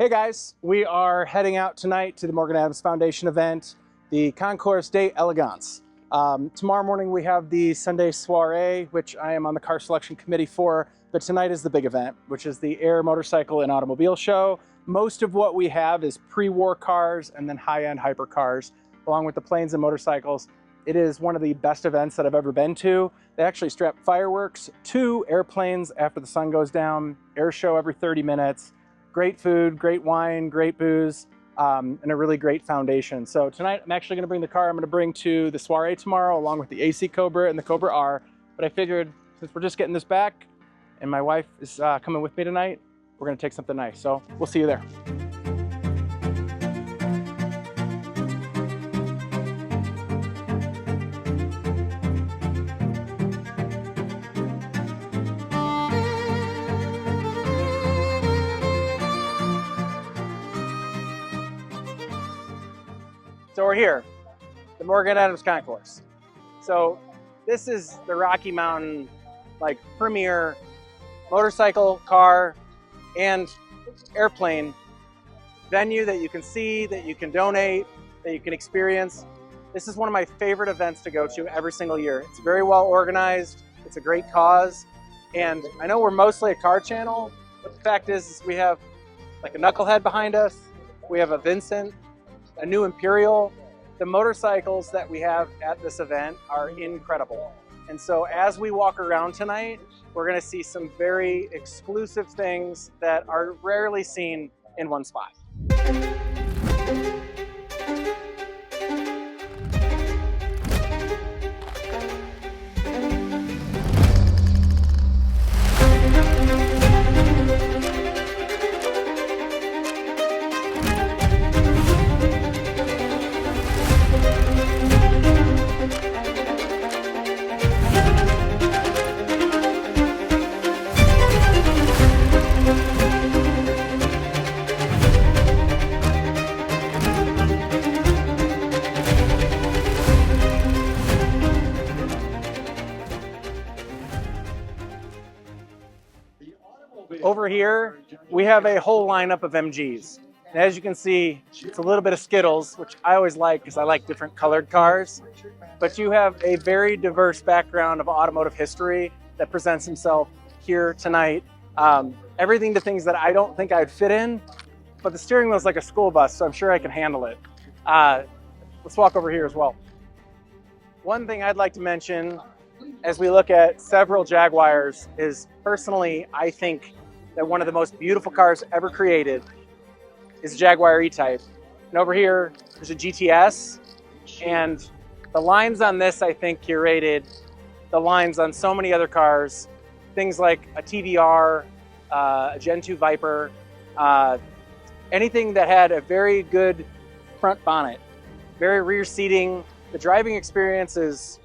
Hey guys, we are heading out tonight to the Morgan Adams Foundation event, the Concourse des Elegances. Tomorrow morning we have the Sunday soiree, which I am on the car selection committee for, but tonight is the big event, which is the Air Motorcycle and Automobile Show. Most of what we have is pre-war cars and then high-end hypercars, along with the planes and motorcycles. It is one of the best events that I've ever been to. They actually strap fireworks to airplanes after the sun goes down, air show every 30 minutes. Great food, great wine, great booze, and a really great foundation. So tonight I'm actually gonna bring the car I'm gonna bring to the soiree tomorrow along with the AC Cobra and the Cobra R. But I figured since we're just getting this back and my wife is coming with me tonight, we're gonna take something nice. So we'll see you there. So we're here, the Morgan Adams Concourse. So this is the Rocky Mountain, premier motorcycle, car, and airplane venue that you can see, that you can donate, that you can experience. This is one of my favorite events to go to every single year. It's very well organized. It's a great cause. And I know we're mostly a car channel, but the fact is we have like a Knucklehead behind us. We have a Vincent, a new Imperial. The motorcycles that we have at this event are incredible. And so as we walk around tonight, we're gonna see some very exclusive things that are rarely seen in one spot. Over here, we have a whole lineup of MGs. And as you can see, it's a little bit of Skittles, which I always like because I like different colored cars. But you have a very diverse background of automotive history that presents himself here tonight. Everything to things that I don't think I'd fit in, but the steering wheel is like a school bus, so I'm sure I can handle it. Let's walk over here as well. One thing I'd like to mention as we look at several Jaguars is personally, I think that one of the most beautiful cars ever created is a Jaguar E-Type. And over here, there's a GTS. And the lines on this, I think, curated the lines on so many other cars. Things like a TVR, a Gen 2 Viper, anything that had a very good front bonnet, very rear seating. The driving experience it's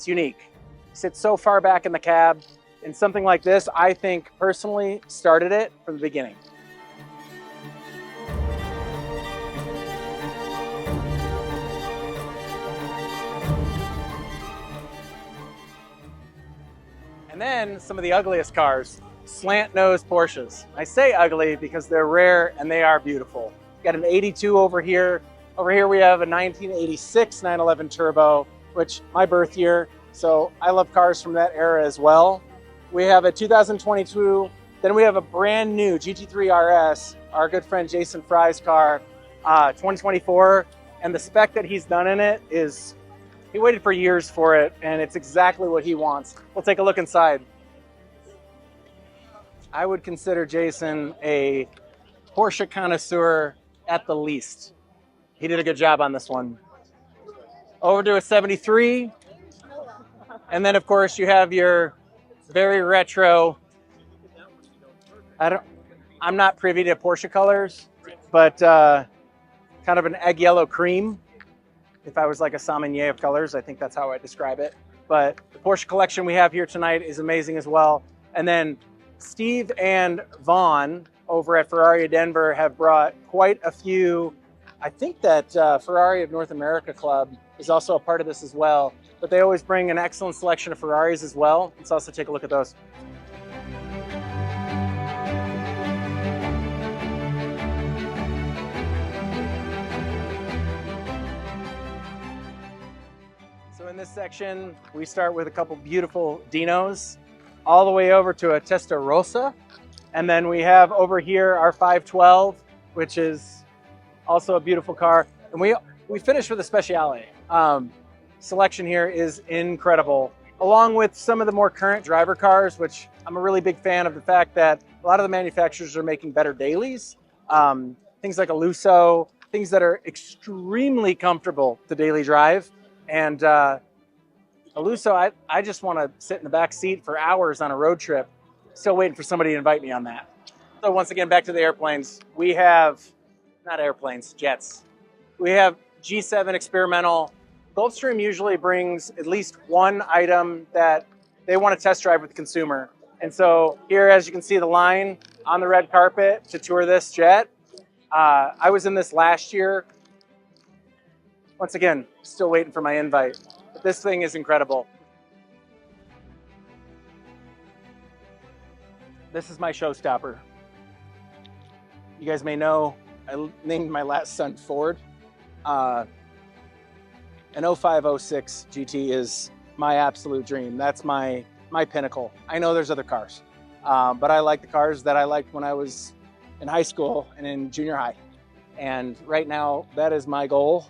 unique. It sits so far back in the cab. And something like this, I think, personally started it from the beginning. And then some of the ugliest cars, slant-nose Porsches. I say ugly because they're rare and they are beautiful. Got an 82 over here. Over here we have a 1986 911 Turbo, which my birth year, so I love cars from that era as well. We have a 2022, then we have a brand new GT3 RS, our good friend Jason Fry's car, 2024, and the spec that he's done in it is, he waited for years for it, and it's exactly what he wants. We'll take a look inside. I would consider Jason a Porsche connoisseur at the least. He did a good job on this one. Over to a 73, and then of course you have your very retro. I'm not privy to Porsche colors, but kind of an egg yellow cream. If I was like a sommelier of colors, I think that's how I describe it. But the Porsche collection we have here tonight is amazing as well. And then Steve and Vaughn over at Ferrari of Denver have brought quite a few. I think that Ferrari of North America Club is also a part of this as well. But they always bring an excellent selection of Ferraris as well. Let's also take a look at those. this section, we start with a couple beautiful Dinos, all the way over to a Testarossa. And then we have over here our 512, which is also a beautiful car. And we finish with a Speciale. Selection here is incredible, along with some of the more current driver cars, which I'm a really big fan of the fact that a lot of the manufacturers are making better dailies. Things like a Lusso, things that are extremely comfortable to daily drive. And a Lusso, I just want to sit in the back seat for hours on a road trip. Still waiting for somebody to invite me on that. So once again, back to the airplanes. We have, not airplanes, jets. We have G7 experimental. Gulfstream usually brings at least one item that they want to test drive with the consumer. And so here, as you can see the line on the red carpet to tour this jet. I was in this last year. Once again, still waiting for my invite. But this thing is incredible. This is my showstopper. You guys may know I named my last son Ford. An 0506 GT is my absolute dream. That's my pinnacle. I know there's other cars, but I like the cars that I liked when I was in high school and in junior high. And right now, that is my goal.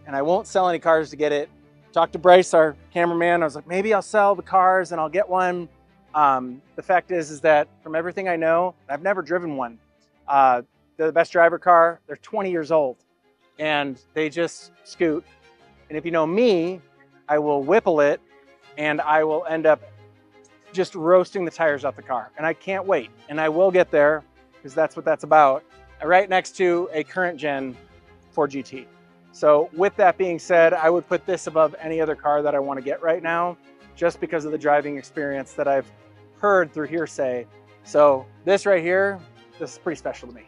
And I won't sell any cars to get it. Talked to Bryce, our cameraman. I was like, maybe I'll sell the cars and I'll get one. The fact is that from everything I know, I've never driven one. They're the best driver car. They're 20 years old and they just scoot. And if you know me, I will whipple it and I will end up just roasting the tires off the car. And I can't wait. And I will get there because that's what that's about. Right next to a current gen Ford GT. So with that being said, I would put this above any other car that I want to get right now, just because of the driving experience that I've heard through hearsay. So this right here, this is pretty special to me.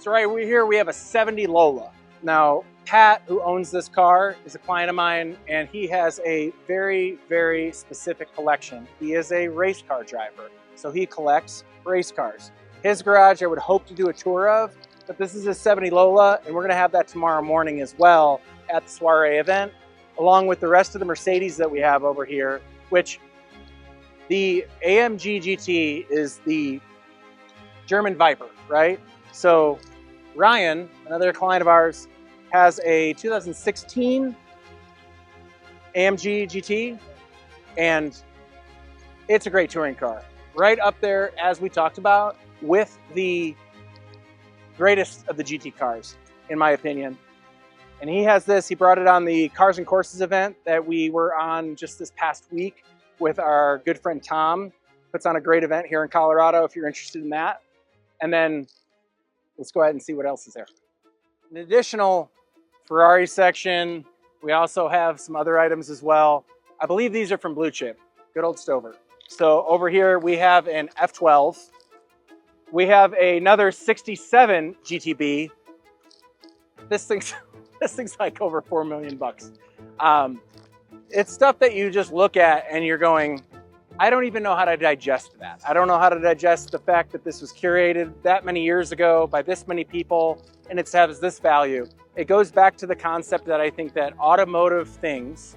So right here we have a 70 Lola. Now, Pat, who owns this car, is a client of mine, and he has a very, very specific collection. He is a race car driver, so he collects race cars. His garage I would hope to do a tour of, but this is a 70 Lola, and we're gonna have that tomorrow morning as well at the soiree event, along with the rest of the Mercedes that we have over here, which the AMG GT is the German Viper, right? So Ryan, another client of ours, has a 2016 AMG GT, and it's a great touring car. Right up there, as we talked about, with the greatest of the GT cars, in my opinion. And he has this, he brought it on the Cars and Courses event that we were on just this past week with our good friend Tom. Puts on a great event here in Colorado if you're interested in that. And then let's go ahead and see what else is there. An additional Ferrari section. We also have some other items as well. I believe these are from Blue Chip, good old Stover. So over here we have an F12. We have another 67 GTB. This thing's like over $4 million. It's stuff that you just look at and you're going, I don't even know how to digest that. I don't know how to digest the fact that this was curated that many years ago by this many people and it has this value. It goes back to the concept that I think that automotive things,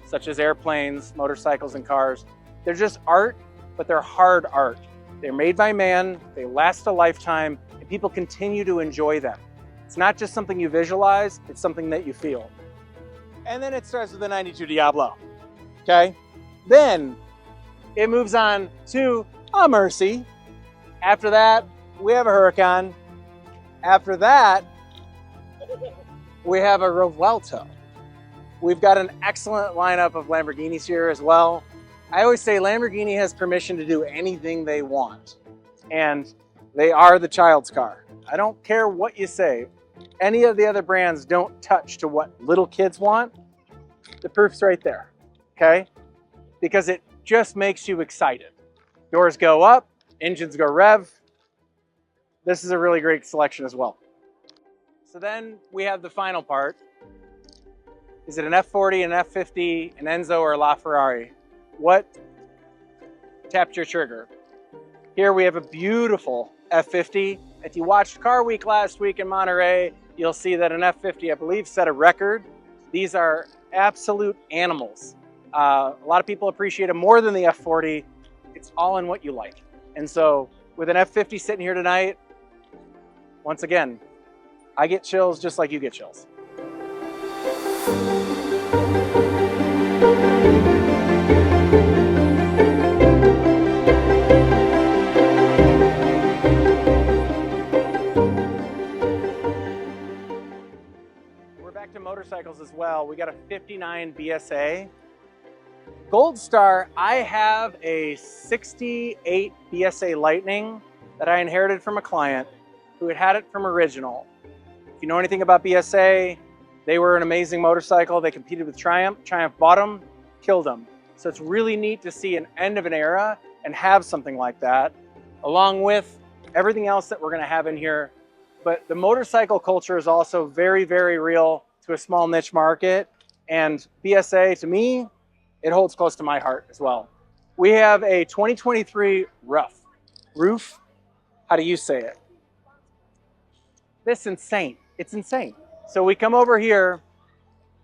such as airplanes, motorcycles, and cars, they're just art, but they're hard art. They're made by man, they last a lifetime, and people continue to enjoy them. It's not just something you visualize, it's something that you feel. And then it starts with the 92 Diablo, okay? Then it moves on to a Mercy. After that, we have a Huracan. After that, we have a Revuelto. We've got an excellent lineup of Lamborghinis here as well. I always say Lamborghini has permission to do anything they want, and they are the child's car. I don't care what you say. Any of the other brands don't touch to what little kids want. The proof's right there, okay? Because it just makes you excited. Doors go up, engines go rev. This is a really great selection as well. So then we have the final part, Is it an F40, an F50, an Enzo, or a LaFerrari? What tapped your trigger? Here we have a beautiful F50. If you watched Car Week last week in Monterey, you'll see that an F50, I believe, set a record. These are absolute animals. A lot of people appreciate them more than the F40. It's all in what you like. And so with an F50 sitting here tonight, once again, I get chills just like you get chills. We're back to motorcycles as well. We got a 59 BSA. Gold Star, I have a 68 BSA Lightning that I inherited from a client who had it from original. If you know anything about BSA, they were an amazing motorcycle. They competed with Triumph. Triumph bought them, killed them. So it's really neat to see an end of an era and have something like that, along with everything else that we're gonna have in here. But the motorcycle culture is also very, very real to a small niche market. And BSA, to me, it holds close to my heart as well. We have a 2023 Roof. How do you say it? This is insane. It's insane. So we come over here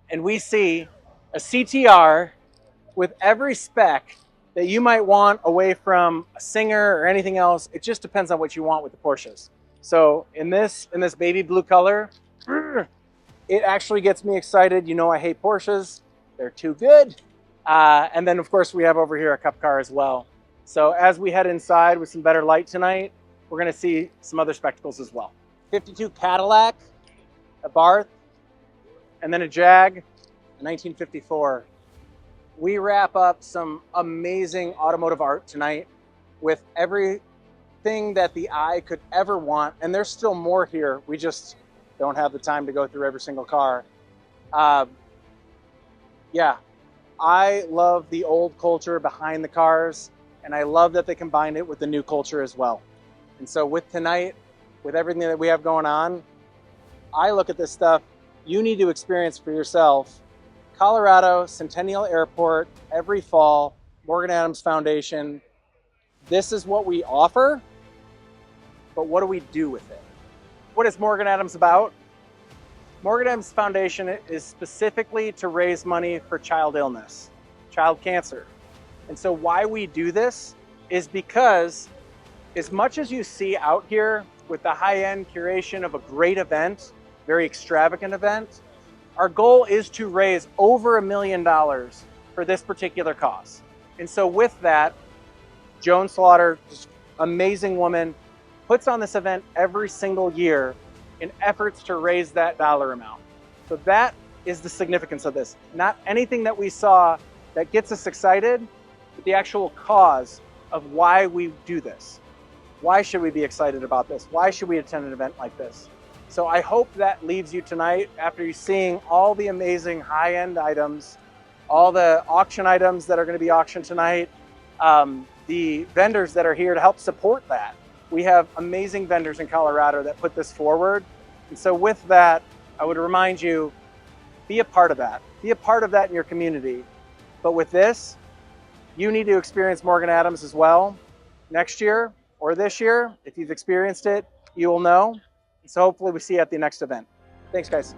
and we see a CTR with every spec that you might want away from a Singer or anything else. It just depends on what you want with the Porsches. So in this baby blue color, it actually gets me excited. You know I hate Porsches. They're too good. And then of course we have over here a Cup car as well. So as we head inside with some better light tonight, we're gonna see some other spectacles as well. 52 Cadillac, a Barth, and then a Jag, a 1954. We wrap up some amazing automotive art tonight with everything that the eye could ever want. And there's still more here. We just don't have the time to go through every single car. Yeah, I love the old culture behind the cars, and I love that they combined it with the new culture as well. And so with tonight, with everything that we have going on, I look at this stuff, you need to experience for yourself. Colorado, Centennial Airport, every fall, Morgan Adams Foundation. This is what we offer, but what do we do with it? What is Morgan Adams about? Morgan Adams Foundation is specifically to raise money for child illness, child cancer. And so why we do this is because as much as you see out here with the high-end curation of a great event, very extravagant event, our goal is to raise over $1 million for this particular cause. And so with that, Joan Slaughter, just amazing woman, puts on this event every single year in efforts to raise that dollar amount. So that is the significance of this. Not anything that we saw that gets us excited, but the actual cause of why we do this. Why should we be excited about this? Why should we attend an event like this? So I hope that leaves you tonight after you seeing all the amazing high-end items, all the auction items that are going to be auctioned tonight, the vendors that are here to help support that. We have amazing vendors in Colorado that put this forward. And so with that, I would remind you, be a part of that. Be a part of that in your community. But with this, you need to experience Morgan Adams as well next year or this year. If you've experienced it, you will know. So hopefully we see you at the next event. Thanks, guys.